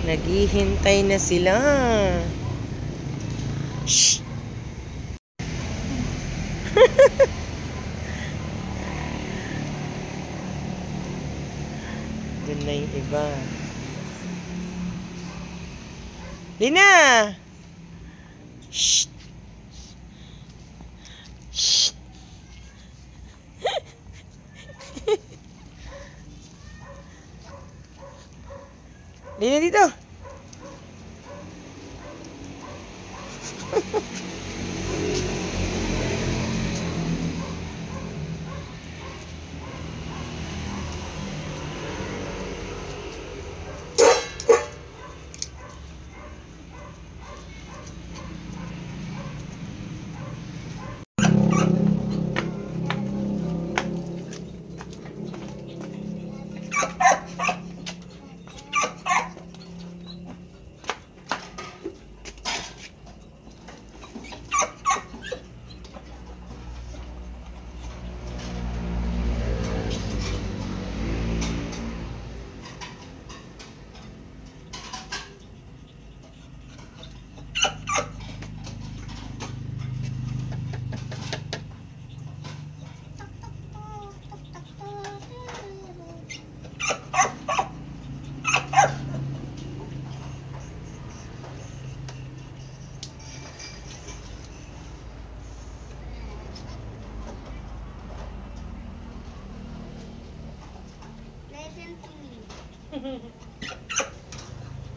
Naghihintay na sila. Shh! Doon na yung iba. Lina! Shh! Shh! Lina dito!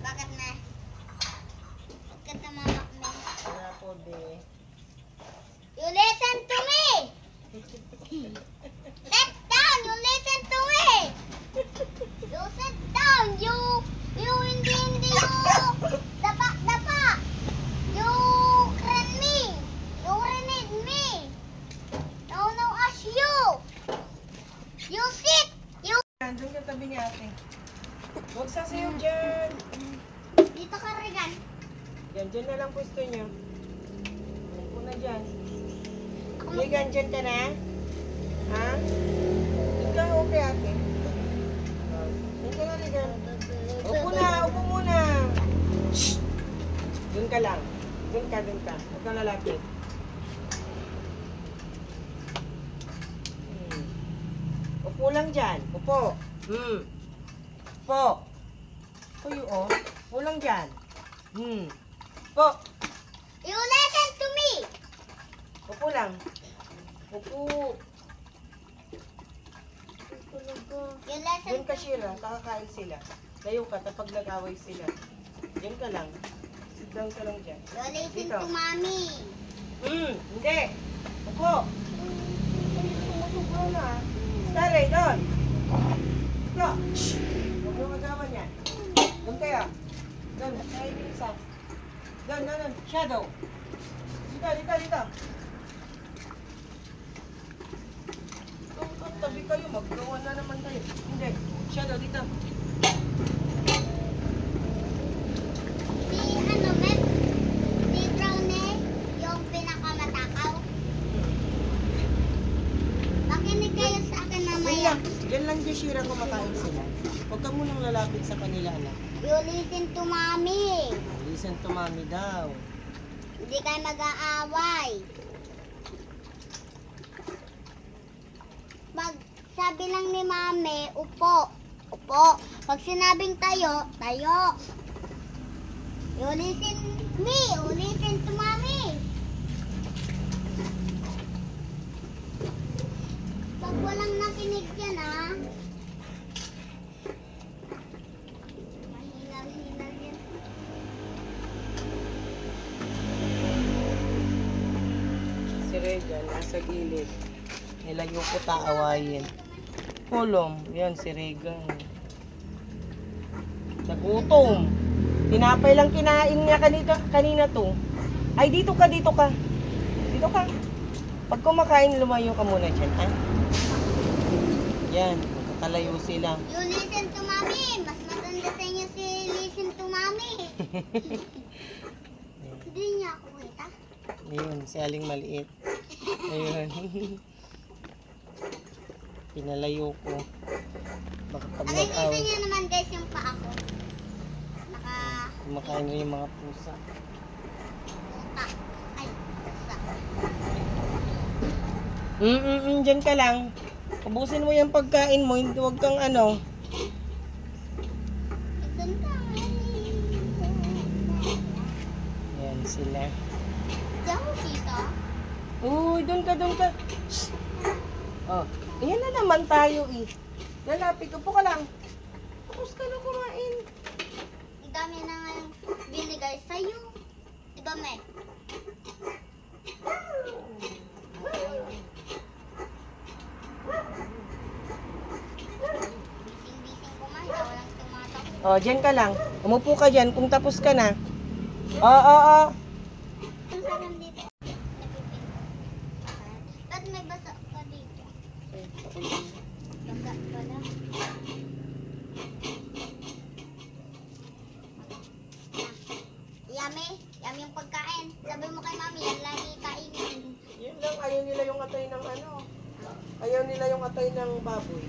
Bakit na? Bakit na mama mo? Wala po, be. You listen to me! Sit down! You listen to me! You sit down! You hindi you dapa! You renid me! No, as you! You sit! You... Doon ka tabi ni ate. Huwag sasayaw dyan. Dito ka, Regan. Dyan na lang pwesto nyo. Upo na dyan. Regan, dyan ka na? Ha? Ikaw, okay ate. Dyan ka na, Regan. Upo muna. Shhh! Doon ka lang. Doon ka. Huwag kang lalapit. Upo lang dyan. Upo. Po. Uy, oh. Upo lang dyan. Po. You listen to me! Upo lang. Upo. You listen Diyan ka, Shira. Kakakain sila. Layo ka, tapag nag-away sila. Diyan ka lang. Sit down ka lang dyan. You listen Dito. to mommy. Hindi. Upo. Sumusubro na. Stare, doon. Ito. Huwag mo magawan yan. Doon kayo. Doon. Tayo yung isa. Doon. Shadow. Dito. Doon, tabi kayo. Maggawa na naman kayo. Hindi. Shadow, dito. Si Brownie, yung pinakamatakaw. Makinig kayo sa akin mamaya. Diyan lang, Shira, kumakain sila. Huwag ka munang lalapit sa kanila, anak. You listen to mommy. Listen to mommy daw. Hindi kayo mag-aaway. Pag sabi lang ni mami, upo. Pag sinabing tayo. You listen me. You listen to mommy. Pag walang nakinig yan, ha? Mahinal yan. Si Regan, nasa gilid. Nilayo ko taawayin. Kulong. Yan, si Regan. Nagutom. Tinapay lang kinain niya kanina to. Ay, dito ka. Dito ka. Pag kumakain, lumayo ka muna dyan, ha? Yan, magkakalayo sila. You listen to mommy. Mas matanda sa inyo si listen to mommy. Hindi niya ako kita. Ayun, si Aling Maliit. Ayun. Pinalayo ko. Baka pag Nakikita nag-away. niyo naman guys yung paa ko. Kumakain rin yung mga pusa. Puta. Ay, pusa. Dyan ka lang. Ubusin mo yung pagkain mo, hindi huwag kang ano. Isan ka. Yan sila. Diyan mo dito. Uy, doon ka, doon ka. Shh. Oh, yan na naman tayo eh. Lalapit ka po ka lang. Tapos ka na kumain. Ang dami na nga binigay sa'yo. Diba, me? Bising-bising kumain. Walang tumatakbo. Oh, dyan ka lang. Umupo ka dyan kung tapos ka na. Oo. Ang sarang dito. Ba't may basa ka dito? Basa pala. Yummy. Yummy yung pagkain. Sabi mo kay mami, yan lagi kainin. Yun lang, ayaw nila yung atay ng ano. Ayaw nila yung atay ng baboy.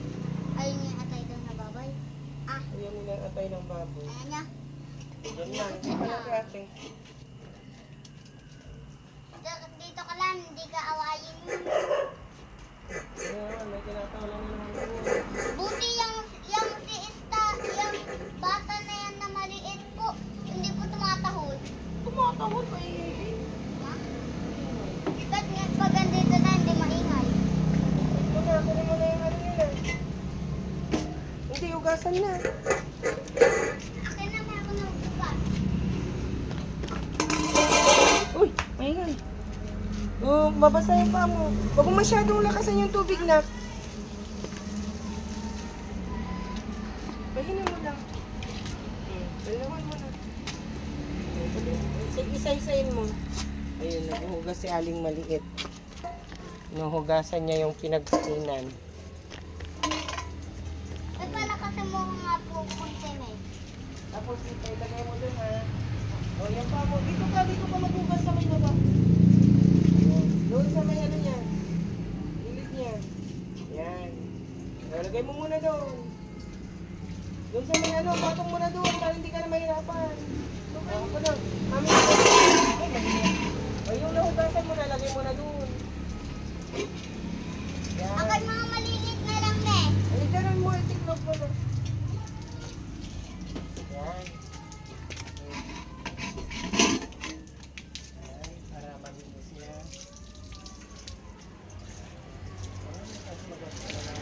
Ayun yung atay doon na babay. Ah, Ayaw nila yung atay ng baboy. ayan niya. Yan lang. Ano kay ate? Dito ka lang, hindi ka awayin yun. Yan, may tinatawalan naman ako. Buti yung si Ista, yung bata na yan na maliit po, hindi po tumatahod. Tumatawad pa eh. Ha? Ba't nga pag andito na, hindi maingay? Ito na, kunin mo na yung ano nila. Hindi, ugasan na. Akin na, meron ng bukas. Uy, maingay. Oh, mabasa yung paa mo. Huwag mo masyadong lakasan yung tubig na. Pahinan mo lang. Dalawan mo na. Sige, isa-isayin mo. Ayun, naghuhugas si Aling maliit. Nahugasan niya yung pinagkunan. Ba't pala kasi mo nga po kunti na eh? Tapos ito, ilagay mo dun ha. O, yan pa mo. Dito ka maghugas sa may baba. Doon sa may ano niya. Gilid niya. Yan. O, lagay mo muna doon. Doon sa may ano, patong mo na doon para hindi ka na mahirapan. Ako pa na. Mami, ay, mali. O, yung nahugasan mo na, lagay mo na doon. Yan. Ako'y mga maliliit na lang na eh. Ay, ganun mo, itiklog mo na. Yan. Ay, para mabilis niya. Tapos maganda na lang.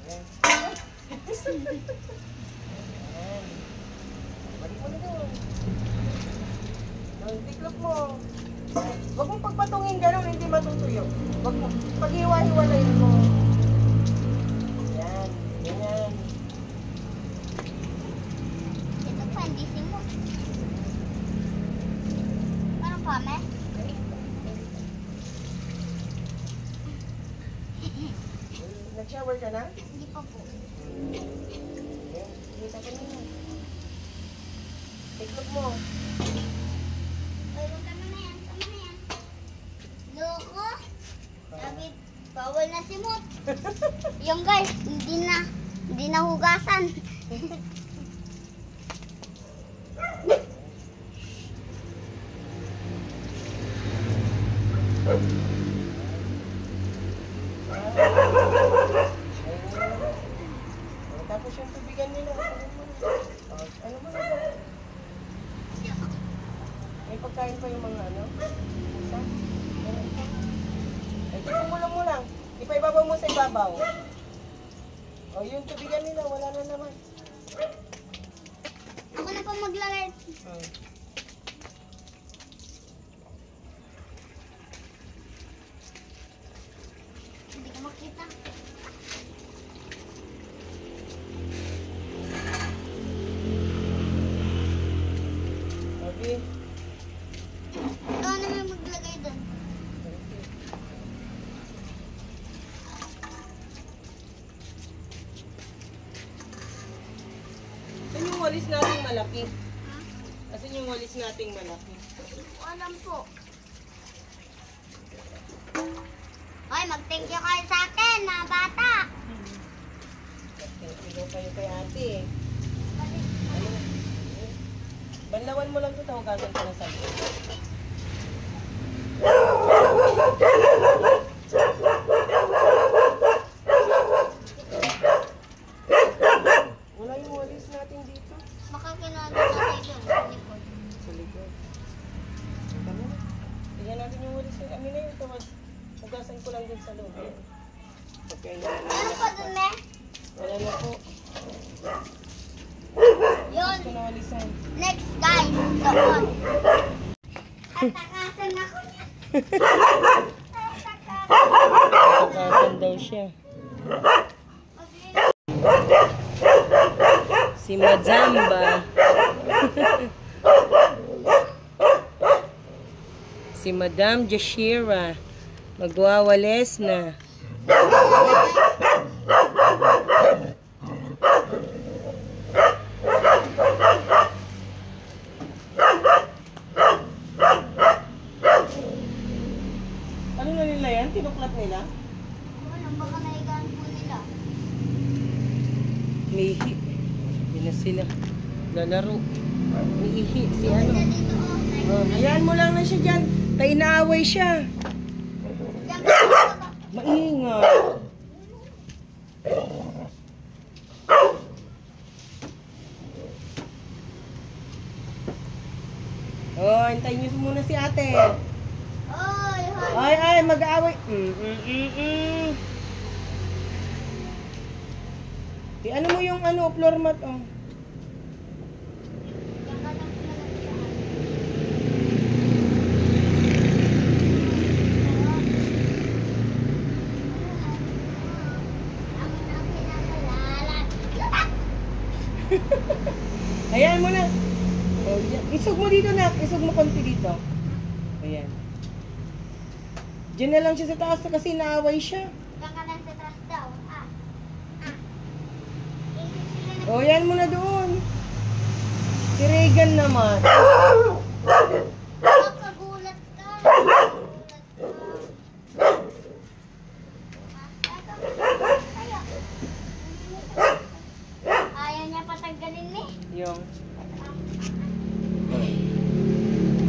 Yan. Yan. Balik mo na doon. Ang tiklop mo. Huwag mong pagpatungin gano'n, hindi matutuyo. Huwag mo, pag-iwa-hiwalayin mo. Yan, ganyan. Ito pa, hindi simot. Parang kame. Nag-shower ka na? Hindi pa po. Yan, kita ka na. Tiklop mo. Ay, tama na yan. Tama na yan. Loko. Sabi, bawal na simot. Yung guys, hindi na hugasan. Tapos yung tubigan nila. Ano mo na? May pagkain pa yung mga ano? Pusa? Meron pa. Ay, kumulang mo lang. Ipaibabaw mo sa ibabaw. O, yung tubigan nila, wala na naman. Ako na pa maglalay. Hindi ko makita. Okay. Ikaw naman maglagay doon. Saan yung walis nating malaki? Ha? Asan yung walis nating malaki? Alam po. Hoy, mag-thank you kayo sa akin, mga bata. Thank you kayo kay ate. Balik. Ayun, Ilawan mo lang ito, hugasan ko na sa loob. Wala yung walis natin dito. Baka kinuha na tayo doon sa likod. Sa likod. Tama na. Tingnan natin yung walis. Amin na yung tawag. Hugasan ko lang din sa loob. Okay na. Ano pa doon, me? Wala na po. Yun. Ito na walisan. Next, guys. Doon. Tatakasan ako niya. Hugasan daw siya. Si Madam ba? Si Madam Jashira. Magwawales na. Ano na nila yan? Tinuklat nila? Ano, baka naigaan po nila. Mihi. Hindi na sila. Lalaro. Mihi. Si ano? Dito, oh. Hayaan mo lang na siya dyan. Tayo naaway siya. Diyan ka dito. Maingay. Oh, antayin niyo muna si ate. Oy, hoy. Ay, mag-aaway. Di ano mo yung ano, floor mat, oh. Diyan ka lang po nagdaan. Ako na ang pinakalalat. Hayaan mo na. Oh, isog mo dito na. Isog mo konti dito. Ayan. Diyan na lang siya sa taas kasi naaway siya. Diyan ka lang sa taas daw. O, yan mo na doon. Si Regan naman. Makagulat ka. Ayaw niya patanggalin ni. Yung.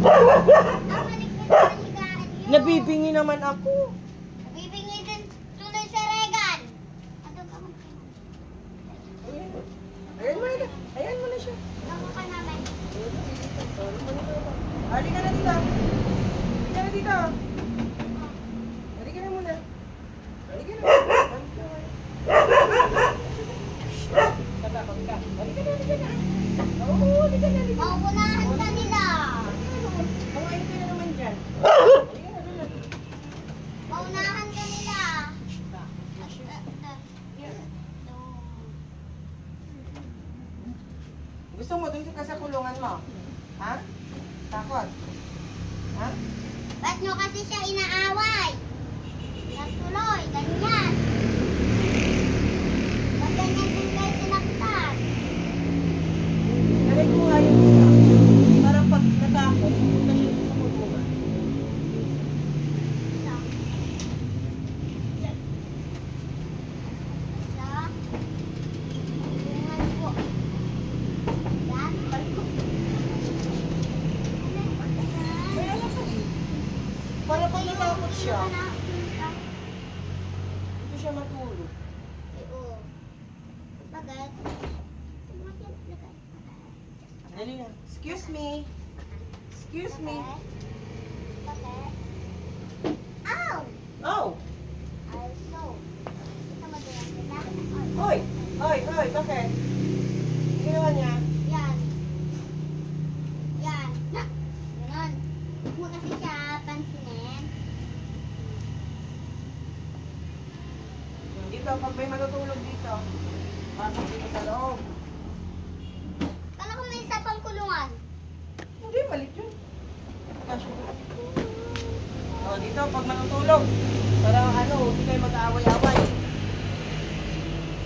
Ang malikot na higaan yun. Nabibingi naman ako. Bibingi din tuloy sa Regan. Ato ka mo. Ayan. Ayan mo na. Ayan mo na siya. Ako ka namin. Halika na dito. Halika na dito. Halika na muna. Halika na. Tatakot ka. Halika na, halika na. Oo, halika na, halika na. Mauunahan ka nila. Kawain ka na naman dyan. Halika na, halika na. Maunahan ka nila. Gusto mo dun ka sa kulungan mo? Ha? Takot? Ha? Ba't nyo kasi siya inaaway? Nagtuloy, ganyan. Ba't ganyan din kayo sinaktan? Nalay ko nga yung isa. Parang pag natakot, punta siya sa kulungan. Isa. Tulungan po. Yan. May alam ka eh. Para pag natakot siya, dito siya matulog. Oo. Bakit? Dali na. Excuse me. Excuse me. Bakit? Ow! Oh! Also, ito madalang sila. Hoy! Hoy! Hoy! Bakit? Ginawa niya? Yan. Yan. Ganon. Huwag mo kasi siya pansinin. Dito, pag may matutulog dito, pasok dito sa loob. Kala ko may isa pang kulungan. Hindi, malit yun. Kasya. Oh, dito, pag matutulog, parang ano, hindi kayo mag-aaway-aaway.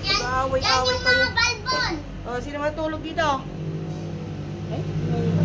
Yan, Mag-aaway-aaway yan yung kayo. mga balbon. Oh, sino matulog dito? Ay, may